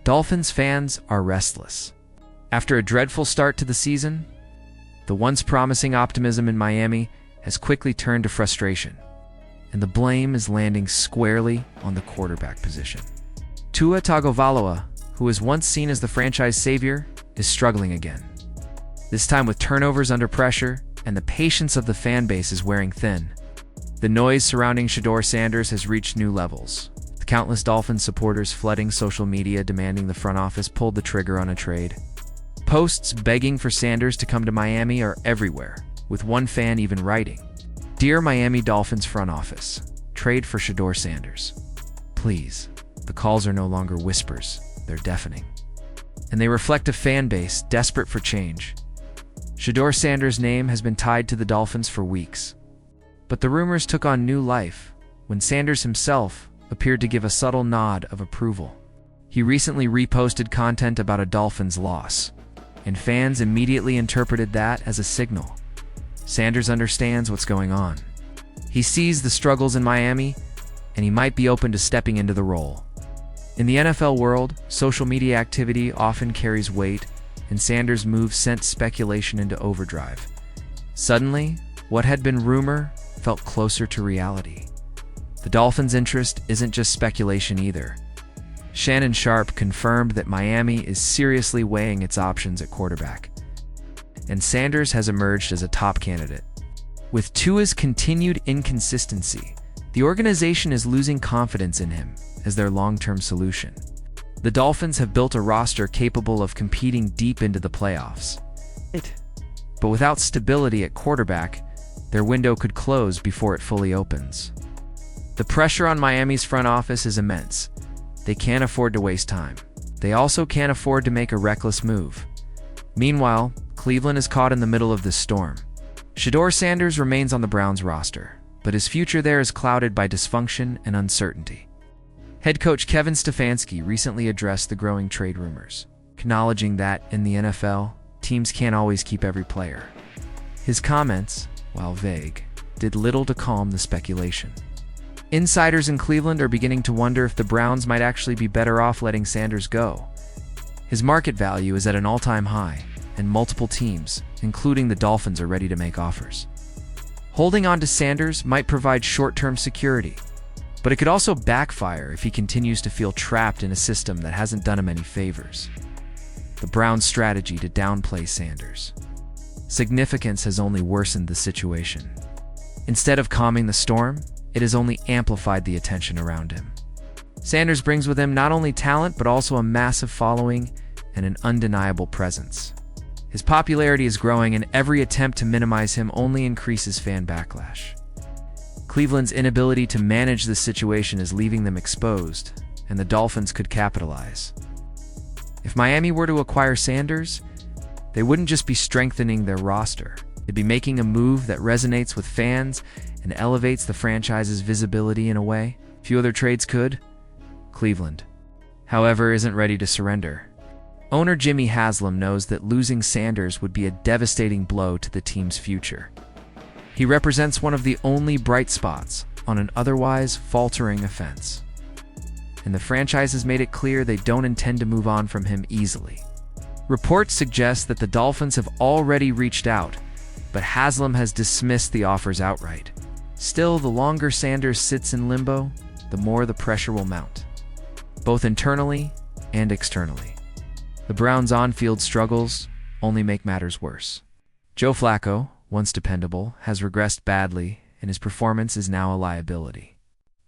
Dolphins fans are restless. After a dreadful start to the season, the once promising optimism in Miami has quickly turned to frustration, and the blame is landing squarely on the quarterback position. Tua Tagovailoa, who was once seen as the franchise savior, is struggling again. This time with turnovers under pressure, and the patience of the fan base is wearing thin. The noise surrounding Shedeur Sanders has reached new levels. The countless Dolphins supporters flooding social media demanding the front office pulled the trigger on a trade. Posts begging for Sanders to come to Miami are everywhere, with one fan even writing, "Dear Miami Dolphins front office, trade for Shedeur Sanders. Please." The calls are no longer whispers, they're deafening. And they reflect a fan base desperate for change. Shedeur Sanders' name has been tied to the Dolphins for weeks. But the rumors took on new life when Sanders himself appeared to give a subtle nod of approval. He recently reposted content about a Dolphins loss, and fans immediately interpreted that as a signal. Sanders understands what's going on. He sees the struggles in Miami, and he might be open to stepping into the role. In the NFL world, social media activity often carries weight, and Sanders' move sent speculation into overdrive. Suddenly, what had been rumor felt closer to reality. The Dolphins' interest isn't just speculation either. Shannon Sharpe confirmed that Miami is seriously weighing its options at quarterback, and Sanders has emerged as a top candidate. With Tua's continued inconsistency, the organization is losing confidence in him as their long-term solution. The Dolphins have built a roster capable of competing deep into the playoffs. But without stability at quarterback, their window could close before it fully opens. The pressure on Miami's front office is immense. They can't afford to waste time. They also can't afford to make a reckless move. Meanwhile, Cleveland is caught in the middle of this storm. Shedeur Sanders remains on the Browns roster, but his future there is clouded by dysfunction and uncertainty. Head coach Kevin Stefanski recently addressed the growing trade rumors, acknowledging that, in the NFL, teams can't always keep every player. His comments, while vague, did little to calm the speculation. Insiders in Cleveland are beginning to wonder if the Browns might actually be better off letting Sanders go. His market value is at an all-time high, and multiple teams, including the Dolphins, are ready to make offers. Holding on to Sanders might provide short-term security, but it could also backfire if he continues to feel trapped in a system that hasn't done him any favors. The Browns' strategy to downplay Sanders' significance has only worsened the situation. Instead of calming the storm, it has only amplified the attention around him. Sanders brings with him not only talent but also a massive following and an undeniable presence. His popularity is growing, and every attempt to minimize him only increases fan backlash. Cleveland's inability to manage this situation is leaving them exposed, and the Dolphins could capitalize. If Miami were to acquire Sanders, they wouldn't just be strengthening their roster. They'd be making a move that resonates with fans and elevates the franchise's visibility in a way few other trades could. Cleveland, however, isn't ready to surrender. Owner Jimmy Haslam knows that losing Sanders would be a devastating blow to the team's future. He represents one of the only bright spots on an otherwise faltering offense, and the franchise has made it clear they don't intend to move on from him easily. Reports suggest that the Dolphins have already reached out, but Haslam has dismissed the offers outright. Still, the longer Sanders sits in limbo, the more the pressure will mount, both internally and externally. The Browns' on-field struggles only make matters worse. Joe Flacco, once dependable, has regressed badly, and his performance is now a liability.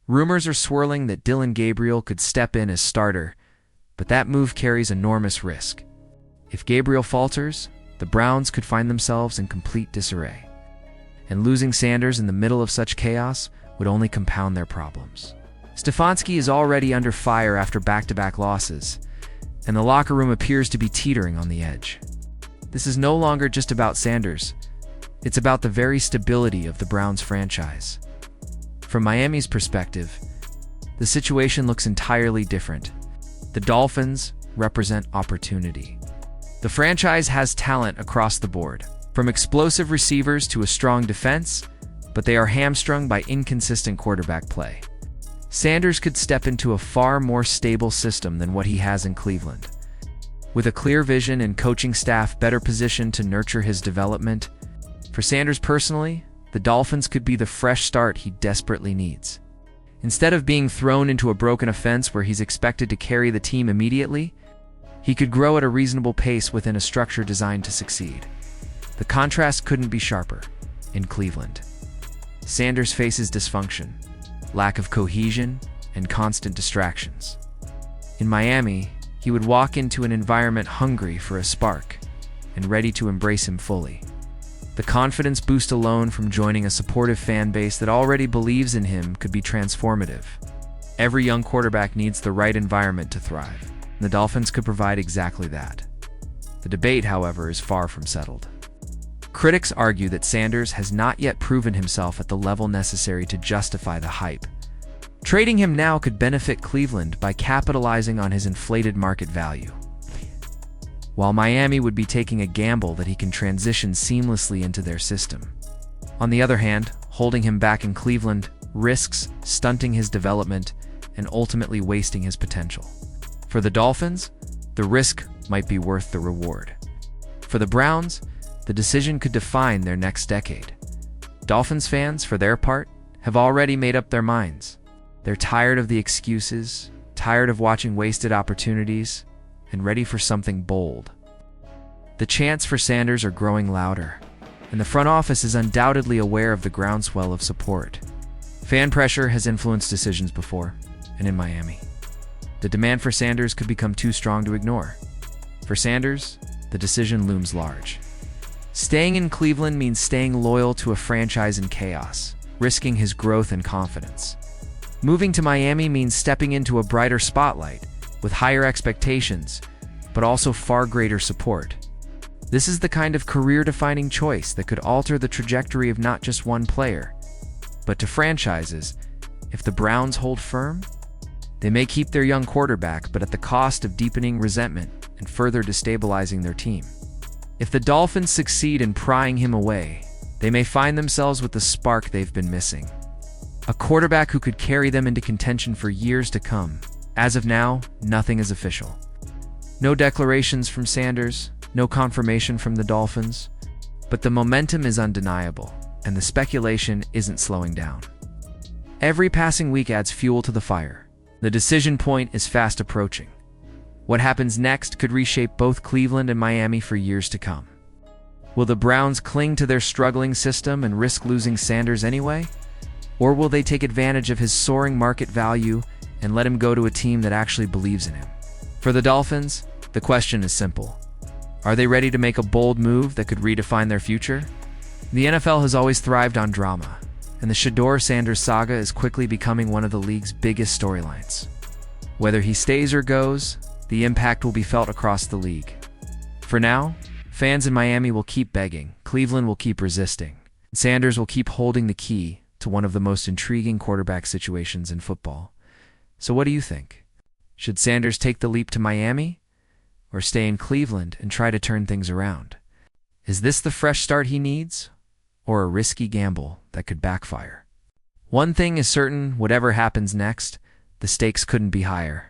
Rumors are swirling that Dillon Gabriel could step in as starter, but that move carries enormous risk. If Gabriel falters, the Browns could find themselves in complete disarray, and losing Sanders in the middle of such chaos would only compound their problems. Stefanski is already under fire after back-to-back losses, and the locker room appears to be teetering on the edge. This is no longer just about Sanders. It's about the very stability of the Browns franchise. From Miami's perspective, the situation looks entirely different. The Dolphins represent opportunity. The franchise has talent across the board, from explosive receivers to a strong defense, but they are hamstrung by inconsistent quarterback play. Sanders could step into a far more stable system than what he has in Cleveland. With a clear vision and coaching staff better positioned to nurture his development, for Sanders personally, the Dolphins could be the fresh start he desperately needs. Instead of being thrown into a broken offense where he's expected to carry the team immediately, he could grow at a reasonable pace within a structure designed to succeed. The contrast couldn't be sharper. In Cleveland, Sanders faces dysfunction, lack of cohesion, and constant distractions. In Miami, he would walk into an environment hungry for a spark and ready to embrace him fully. The confidence boost alone from joining a supportive fan base that already believes in him could be transformative. Every young quarterback needs the right environment to thrive, and the Dolphins could provide exactly that. The debate, however, is far from settled. Critics argue that Sanders has not yet proven himself at the level necessary to justify the hype. Trading him now could benefit Cleveland by capitalizing on his inflated market value, while Miami would be taking a gamble that he can transition seamlessly into their system. On the other hand, holding him back in Cleveland risks stunting his development and ultimately wasting his potential. For the Dolphins, the risk might be worth the reward. For the Browns, the decision could define their next decade. Dolphins fans, for their part, have already made up their minds. They're tired of the excuses, tired of watching wasted opportunities, and ready for something bold. The chants for Sanders are growing louder, and the front office is undoubtedly aware of the groundswell of support. Fan pressure has influenced decisions before, and in Miami, the demand for Sanders could become too strong to ignore. For Sanders, the decision looms large. Staying in Cleveland means staying loyal to a franchise in chaos, risking his growth and confidence. Moving to Miami means stepping into a brighter spotlight, with higher expectations, but also far greater support. This is the kind of career-defining choice that could alter the trajectory of not just one player, but to franchises. If the Browns hold firm, they may keep their young quarterback, but at the cost of deepening resentment and further destabilizing their team. If the Dolphins succeed in prying him away, they may find themselves with the spark they've been missing. A quarterback who could carry them into contention for years to come. As of now, nothing is official. No declarations from Sanders, no confirmation from the Dolphins, but the momentum is undeniable, and the speculation isn't slowing down. Every passing week adds fuel to the fire. The decision point is fast approaching. What happens next could reshape both Cleveland and Miami for years to come. Will the Browns cling to their struggling system and risk losing Sanders anyway? Or will they take advantage of his soaring market value and let him go to a team that actually believes in him? For the Dolphins, the question is simple. Are they ready to make a bold move that could redefine their future? The NFL has always thrived on drama, and the Shedeur Sanders saga is quickly becoming one of the league's biggest storylines. Whether he stays or goes, the impact will be felt across the league. For now, fans in Miami will keep begging, Cleveland will keep resisting, and Sanders will keep holding the key to one of the most intriguing quarterback situations in football. So what do you think? Should Sanders take the leap to Miami, or stay in Cleveland and try to turn things around? Is this the fresh start he needs, or a risky gamble that could backfire? One thing is certain, whatever happens next, the stakes couldn't be higher.